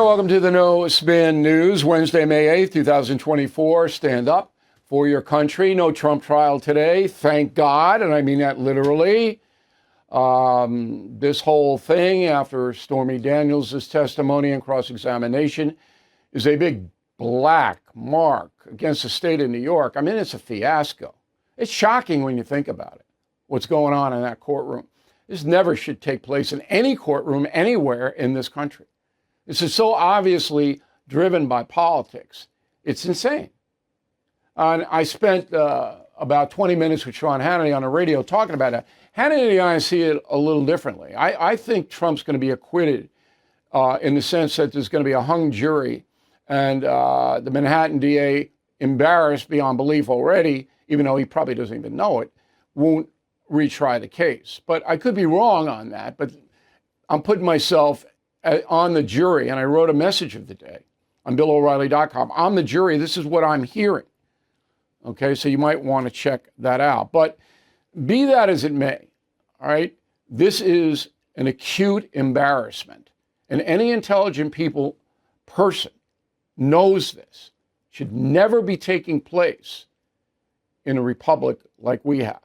welcome to the No Spin News, Wednesday, May 8th, 2024. Stand up for your country. No Trump trial today, thank God, and I mean that literally. This whole thing after Stormy Daniels' testimony and cross-examination is a big black mark against the state of New York. I mean, it's a fiasco. It's shocking when you think about it, what's going on in that courtroom. This never should take place in any courtroom anywhere in this country. This is so obviously driven by politics. It's insane. And I spent about 20 minutes with Sean Hannity on the radio talking about it. Hannity and I see it a little differently. I think Trump's going to be acquitted in the sense that there's going to be a hung jury, and the Manhattan DA, embarrassed beyond belief already, even though he probably doesn't even know it, won't retry the case. But I could be wrong on that, but I'm putting myself on the jury, and I wrote a message of the day on BillO'Reilly.com. I'm the jury. This is what I'm hearing. Okay, so you might want to check that out. But be that as it may, all right, this is an acute embarrassment. And any intelligent person knows this. Should never be taking place in a republic like we have.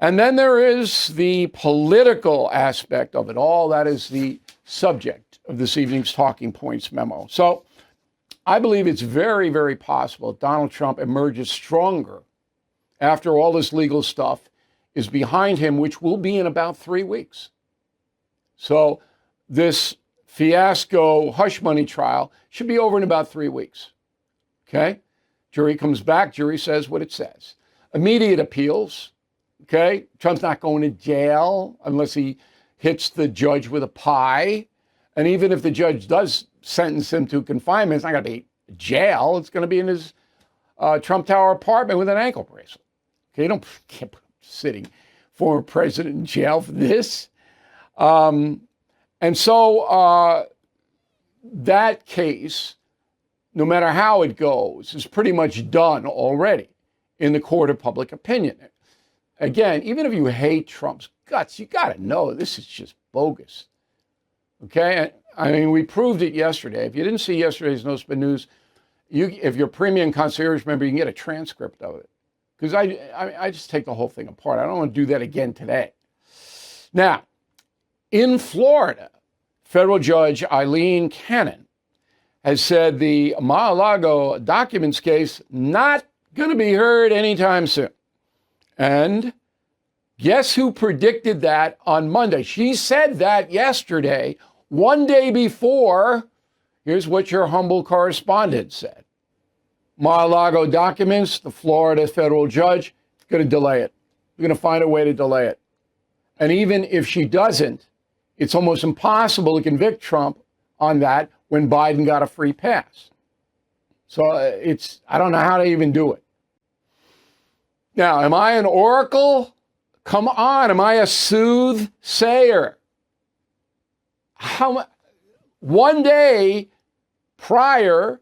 And then there is the political aspect of it all. That is the subject of this evening's Talking Points memo. So I believe it's very, very possible Donald Trump emerges stronger after all this legal stuff is behind him, which will be in about 3 weeks. So this fiasco hush money trial should be over in about 3 weeks. Okay? Jury comes back, jury says what it says. Immediate appeals. Okay? Trump's not going to jail unless he hits the judge with a pie. And even if the judge does sentence him to confinement, it's not going to be jail. It's going to be in his Trump Tower apartment with an ankle bracelet. Okay, you can't put sitting former president in jail for this. And so that case, no matter how it goes, is pretty much done already in the court of public opinion. Again, even if you hate Trump's guts, you got to know this is just bogus. Okay? I mean, we proved it yesterday. If you didn't see yesterday's No Spin News, if you're a premium concierge member, you can get a transcript of it. Because I just take the whole thing apart. I don't want to do that again today. Now, in Florida, federal judge Eileen Cannon has said the Mar-a-Lago documents case not going to be heard anytime soon. And guess who predicted that on Monday? She said that yesterday, one day before. Here's what your humble correspondent said. Mar-a-Lago documents, the Florida federal judge is going to delay it. We're going to find a way to delay it. And even if she doesn't, it's almost impossible to convict Trump on that when Biden got a free pass. So I don't know how to even do it. Now, am I an oracle? Come on, am I a soothsayer? One day prior,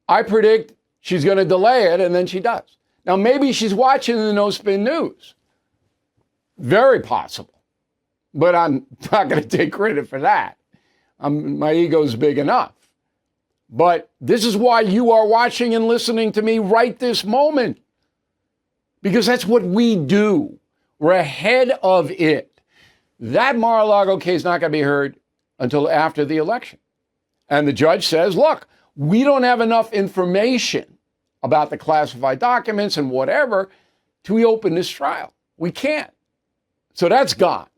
I predict she's going to delay it, and then she does. Now, maybe she's watching the No Spin News. Very possible. But I'm not going to take credit for that. My ego's big enough. But this is why you are watching and listening to me right this moment. Because that's what we do. We're ahead of it. That Mar-a-Lago case is not going to be heard until after the election. And the judge says, look, we don't have enough information about the classified documents and whatever to reopen this trial. We can't. So that's gone.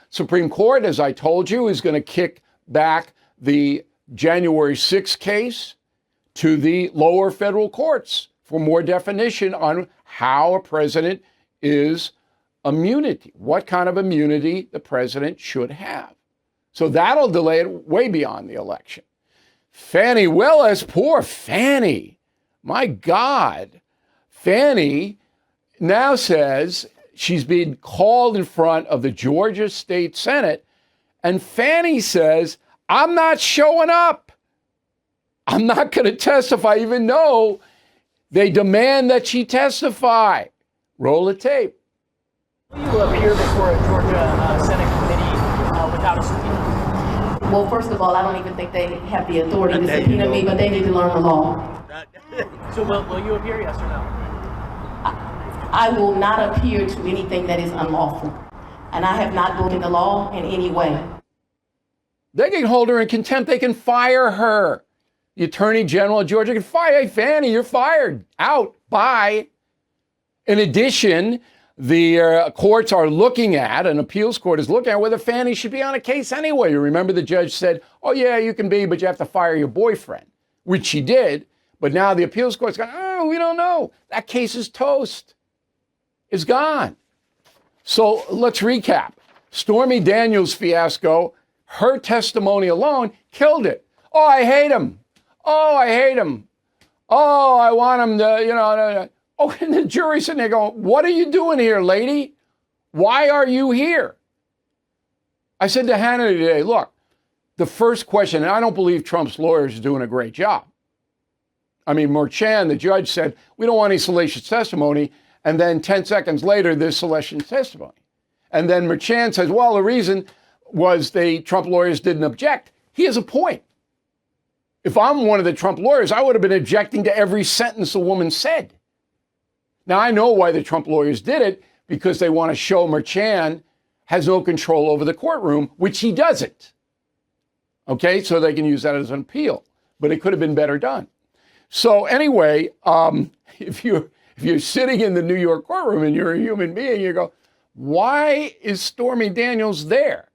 Supreme Court, as I told you, is going to kick back the January 6th case to the lower federal courts for more definition on how a president is immunity, what kind of immunity the president should have. So that'll delay it way beyond the election. Fani Willis, poor Fani. My God. Fani now says she's being called in front of the Georgia State Senate, and Fani says, I'm not showing up. I'm not going to testify, even though they demand that she testify. Roll the tape. You will appear before a Georgia Senate committee without a subpoena. Well, first of all, I don't even think they have the authority to subpoena me, but they need to learn the law. So will you appear, yes or no? I will not appear to anything that is unlawful. And I have not broken the law in any way. They can hold her in contempt. They can fire her. The Attorney General of Georgia can fire. Hey, Fannie, you're fired. Out. Bye. In addition, the courts are looking at, an appeals court is looking at whether Fannie should be on a case anyway. You remember the judge said, oh, yeah, you can be, but you have to fire your boyfriend, which she did. But now the appeals court's going, oh, we don't know. That case is toast. It's gone. So let's recap. Stormy Daniels' fiasco, her testimony alone killed it. Oh, I hate him. Oh, I hate him. Oh, I want him to, Oh, and the jury's sitting there going, what are you doing here, lady? Why are you here? I said to Hannity today, look, the first question, and I don't believe Trump's lawyers are doing a great job. I mean, Merchan, the judge, said, we don't want any salacious testimony. And then 10 seconds later, there's salacious testimony. And then Merchan says, well, the reason was the Trump lawyers didn't object. He has a point. If I'm one of the Trump lawyers, I would have been objecting to every sentence a woman said. Now, I know why the Trump lawyers did it, because they want to show Merchan has no control over the courtroom, which he doesn't. Okay, so they can use that as an appeal, but it could have been better done. So anyway, if you're sitting in the New York courtroom and you're a human being, you go, why is Stormy Daniels there?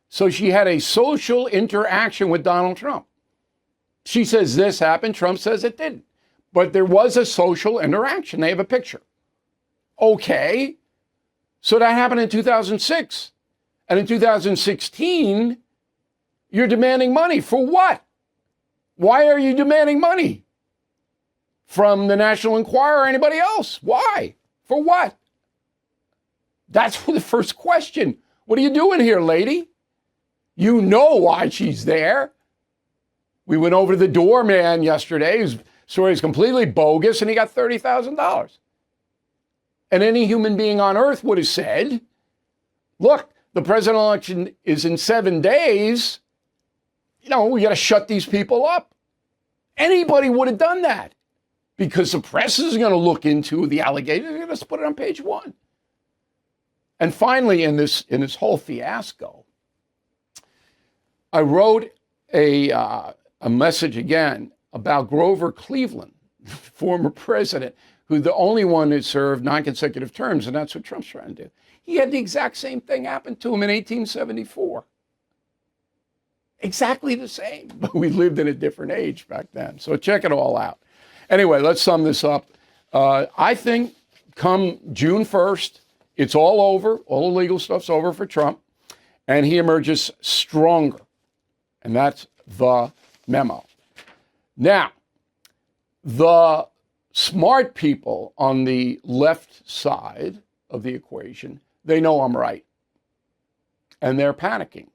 So she had a social interaction with Donald Trump. She says this happened. Trump says it didn't. But there was a social interaction. They have a picture. Okay. So that happened in 2006. And in 2016, you're demanding money. For what? Why are you demanding money? From the National Enquirer or anybody else? Why? For what? That's the first question. What are you doing here, lady? You know why she's there. We went over to the doorman yesterday, whose story is completely bogus, and he got $30,000. And any human being on earth would have said, look, the presidential election is in 7 days. We got to shut these people up. Anybody would have done that, because the press is going to look into the allegations. They're going to put it on page 1. And finally, in this whole fiasco, I wrote a message again about Grover Cleveland, former president, who's the only one who served non-consecutive terms, and that's what Trump's trying to do. He had the exact same thing happen to him in 1874. Exactly the same, but we lived in a different age back then. So check it all out. Anyway, let's sum this up. I think come June 1st, it's all over. All the legal stuff's over for Trump, and he emerges stronger. And that's the memo. Now, the smart people on the left side of the equation, they know I'm right. And they're panicking.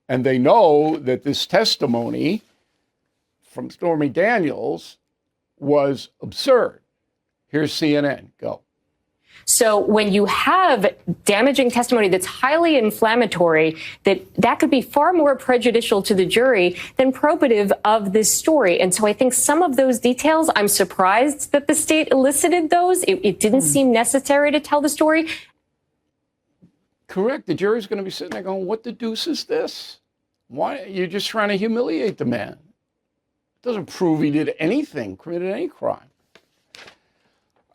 And they know that this testimony from Stormy Daniels was absurd. Here's CNN. Go. So when you have damaging testimony that's highly inflammatory, that could be far more prejudicial to the jury than probative of this story. And so I think some of those details, I'm surprised that the state elicited those. It didn't seem necessary to tell the story. Correct. The jury's going to be sitting there going, what the deuce is this? Why? You're just trying to humiliate the man. It doesn't prove he did anything, committed any crime.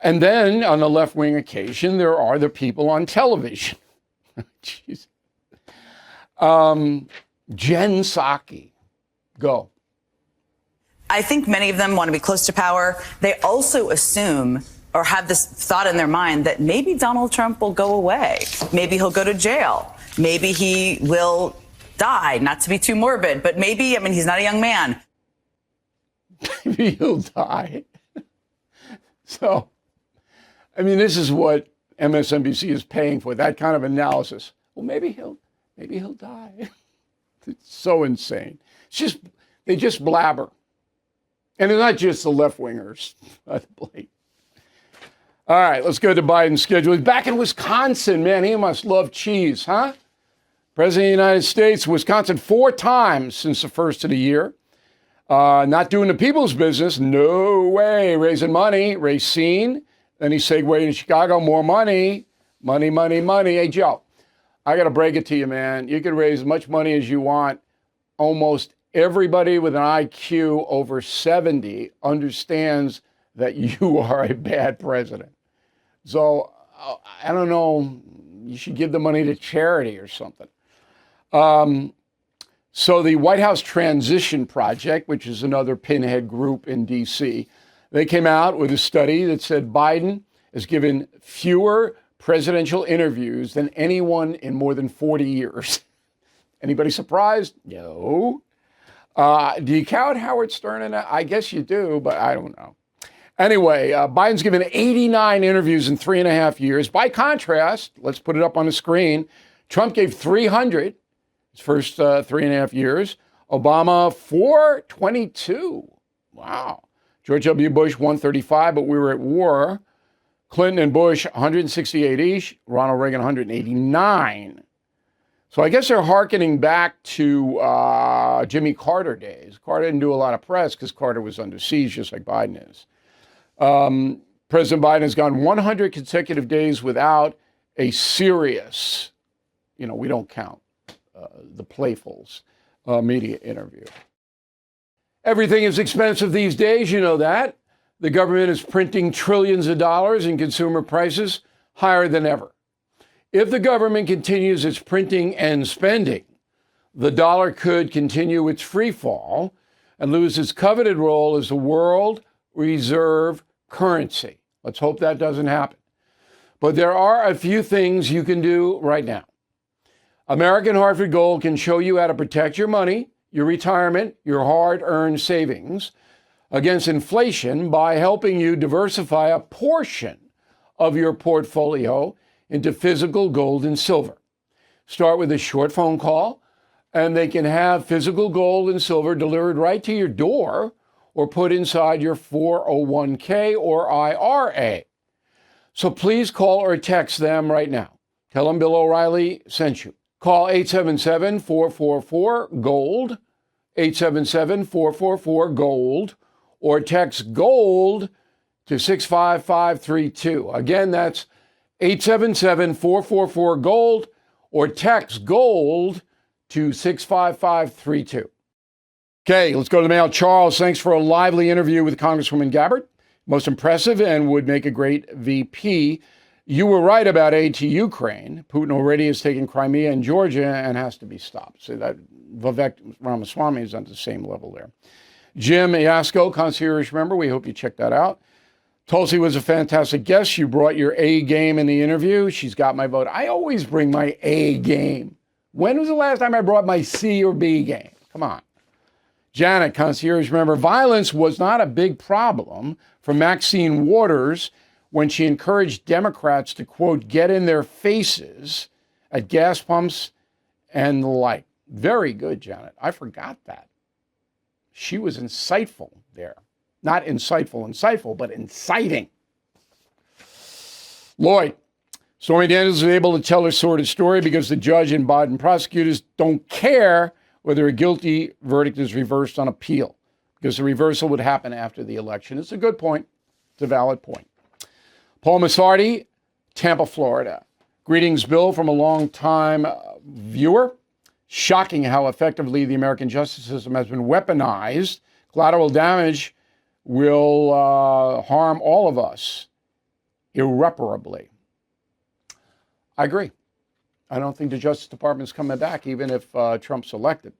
And then on the left-wing occasion, there are the people on television. Jeez. Jen Psaki, go. I think many of them want to be close to power. They also assume or have this thought in their mind that maybe Donald Trump will go away. Maybe he'll go to jail. Maybe he will die, not to be too morbid, but maybe, he's not a young man. Maybe he'll die. So, this is what MSNBC is paying for, that kind of analysis. Well, maybe he'll die. It's so insane. They just blabber. And it's not just the left-wingers, by the way. All right, let's go to Biden's schedule. He's back in Wisconsin, man. He must love cheese, huh? President of the United States, Wisconsin 4 times since the first of the year. Not doing the people's business. No way. Raising money. Racine. Then he segued into Chicago. More money. Money, money, money. Hey, Joe, I got to break it to you, man. You can raise as much money as you want. Almost everybody with an IQ over 70 understands that you are a bad president. So, I don't know. You should give the money to charity or something. So the White House Transition Project, which is another pinhead group in D.C., they came out with a study that said Biden has given fewer presidential interviews than anyone in more than 40 years. Anybody surprised? No. Do you count Howard Stern in that? I guess you do, but I don't know. Anyway, Biden's given 89 interviews in 3.5 years. By contrast, let's put it up on the screen. Trump gave 300 his first 3.5 years. Obama, 422. Wow. George W. Bush, 135, but we were at war. Clinton and Bush, 168 each. Ronald Reagan, 189. So I guess they're hearkening back to Jimmy Carter days. Carter didn't do a lot of press because Carter was under siege, just like Biden is. President Biden has gone 100 consecutive days without a serious, we don't count the playfuls, media interview. Everything is expensive these days, you know that. The government is printing trillions of dollars and consumer prices higher than ever. If the government continues its printing and spending, the dollar could continue its free fall and lose its coveted role as the world reserve currency. Let's hope that doesn't happen. But there are a few things you can do right now. American Hartford Gold can show you how to protect your money, your retirement, your hard-earned savings against inflation by helping you diversify a portion of your portfolio into physical gold and silver. Start with a short phone call, and they can have physical gold and silver delivered right to your door or put inside your 401k or IRA. So please call or text them right now. Tell them Bill O'Reilly sent you. Call 877-444-GOLD, 877-444-GOLD, or text GOLD to 65532. Again, that's 877-444-GOLD, or text GOLD to 65532. Okay, let's go to the mail. Charles, thanks for a lively interview with Congresswoman Gabbard. Most impressive and would make a great VP. You were right about aid to Ukraine. Putin already has taken Crimea and Georgia and has to be stopped. So that Vivek Ramaswamy is on the same level there. Jim Iasko, concierge member, we hope you check that out. Tulsi was a fantastic guest. You brought your A game in the interview. She's got my vote. I always bring my A game. When was the last time I brought my C or B game? Come on. Janet, concierge member, violence was not a big problem for Maxine Waters when she encouraged Democrats to, quote, get in their faces at gas pumps and the like. Very good, Janet. I forgot that. She was insightful there. Not insightful, but inciting. Lloyd, Stormy Daniels was able to tell her sordid story because the judge and Biden prosecutors don't care whether a guilty verdict is reversed on appeal, because the reversal would happen after the election. It's a good point. It's a valid point. Paul Masardi, Tampa, Florida. Greetings, Bill, from a long-time viewer. Shocking how effectively the American justice system has been weaponized. Collateral damage will harm all of us irreparably. I agree. I don't think the Justice Department's coming back, even if Trump's elected.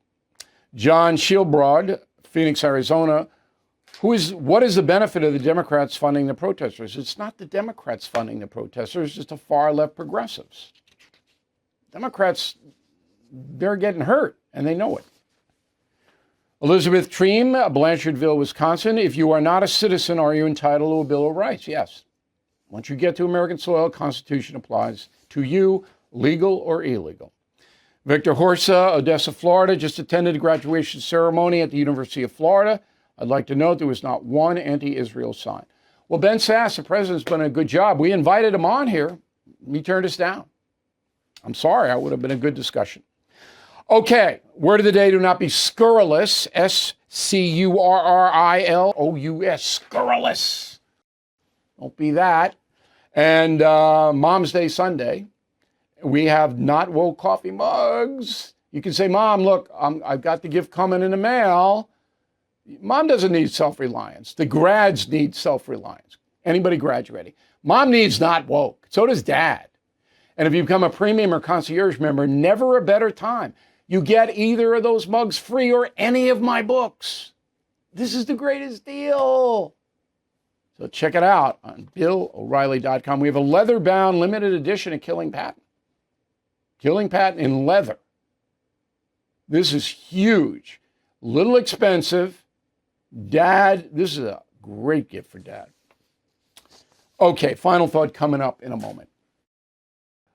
John Shieldbroad, Phoenix, Arizona. What is the benefit of the Democrats funding the protesters? It's not the Democrats funding the protesters, it's the far left progressives. Democrats, they're getting hurt, and they know it. Elizabeth Treem, Blanchardville, Wisconsin. If you are not a citizen, are you entitled to a Bill of Rights? Yes. Once you get to American soil, Constitution applies to you, legal or illegal. Victor Horsa, Odessa, Florida, just attended a graduation ceremony at the University of Florida. I'd like to note there was not one anti-Israel sign. Well, Ben Sasse, the president's done a good job. We invited him on here. He turned us down. I'm sorry. It would have been a good discussion. Okay, word of the day, do not be scurrilous, S-C-U-R-R-I-L-O-U-S, scurrilous. Don't be that. And Mom's Day Sunday, we have not woke coffee mugs. You can say, Mom, look, I've got the gift coming in the mail. Mom doesn't need self-reliance. The grads need self-reliance. Anybody graduating. Mom needs not woke. So does Dad. And if you become a premium or concierge member, never a better time. You get either of those mugs free or any of my books. This is the greatest deal. So check it out on BillO'Reilly.com. We have a leather-bound limited edition of Killing Patton. Killing Patton in leather. This is huge. Little expensive. Dad, this is a great gift for Dad. Okay, final thought coming up in a moment.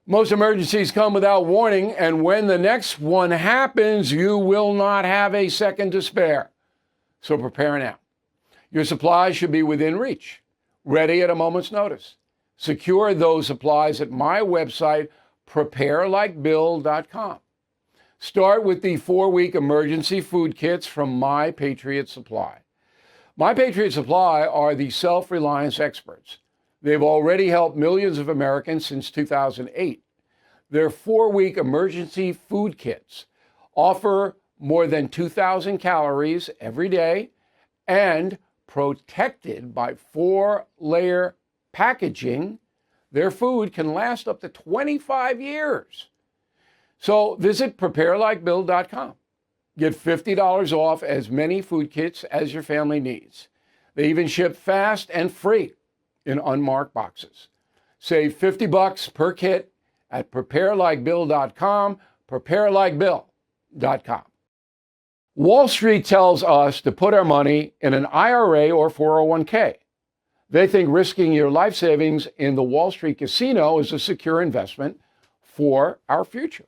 Most emergencies come without warning, and when the next one happens, you will not have a second to spare. So prepare now. Your supplies should be within reach, ready at a moment's notice. Secure those supplies at my website, preparelikebill.com. Start with the 4-week emergency food kits from My Patriot Supply. My Patriot Supply are the self-reliance experts. They've already helped millions of Americans since 2008. Their 4-week emergency food kits offer more than 2,000 calories every day and protected by 4-layer packaging. Their food can last up to 25 years. So visit preparelikebill.com. Get $50 off as many food kits as your family needs. They even ship fast and free in unmarked boxes. Save $50 per kit at preparelikebill.com, preparelikebill.com. Wall Street tells us to put our money in an IRA or 401k. They think risking your life savings in the Wall Street casino is a secure investment for our future.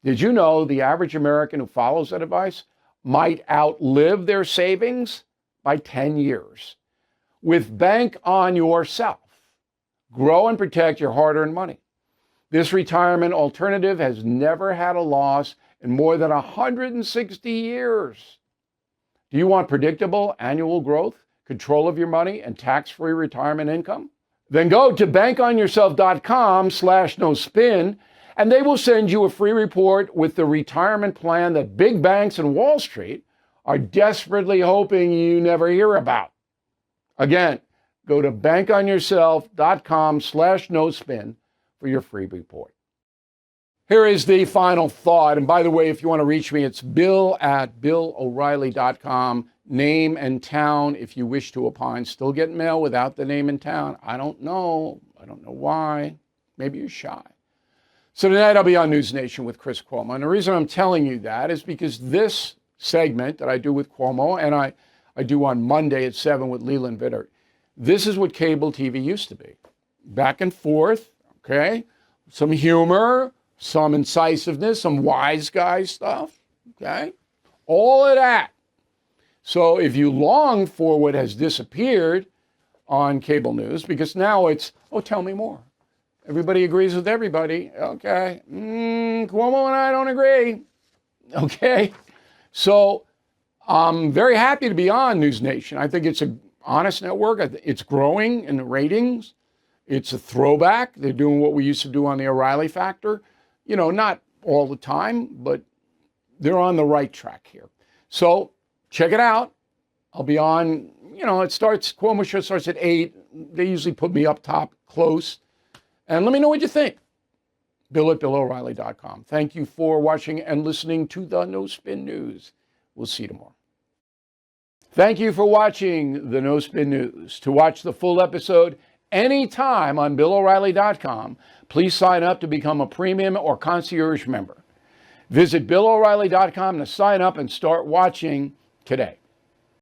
Did you know the average American who follows that advice might outlive their savings by 10 years? With Bank on Yourself, grow and protect your hard-earned money. This retirement alternative has never had a loss in more than 160 years. Do you want predictable annual growth, control of your money, and tax-free retirement income? Then go to bankonyourself.com/nospin, and they will send you a free report with the retirement plan that big banks and Wall Street are desperately hoping you never hear about. Again, go to bankonyourself.com/nospin for your free report. Here is the final thought. And by the way, if you want to reach me, it's bill@billoreilly.com. Name and town if you wish to opine. Still get mail without the name and town. I don't know. I don't know why. Maybe you're shy. So tonight I'll be on NewsNation with Chris Cuomo. And the reason I'm telling you that is because this segment that I do with Cuomo, and I do on Monday at 7 with Leland Vittert, this is what cable TV used to be. Back and forth, okay? Some humor, some incisiveness, some wise guy stuff, okay? All of that. So if you long for what has disappeared on cable news, because now it's, oh, tell me more. Everybody agrees with everybody. Okay. Cuomo and I don't agree. Okay. So I'm very happy to be on NewsNation. I think it's an honest network. It's growing in the ratings. It's a throwback. They're doing what we used to do on the O'Reilly Factor. You know, not all the time, but they're on the right track here. So check it out. I'll be on, Cuomo Show starts at 8. They usually put me up top, close. And let me know what you think. Bill@BillO'Reilly.com. Thank you for watching and listening to the No Spin News. We'll see you tomorrow. Thank you for watching the No Spin News. To watch the full episode anytime on BillO'Reilly.com, please sign up to become a premium or concierge member. Visit BillO'Reilly.com to sign up and start watching today.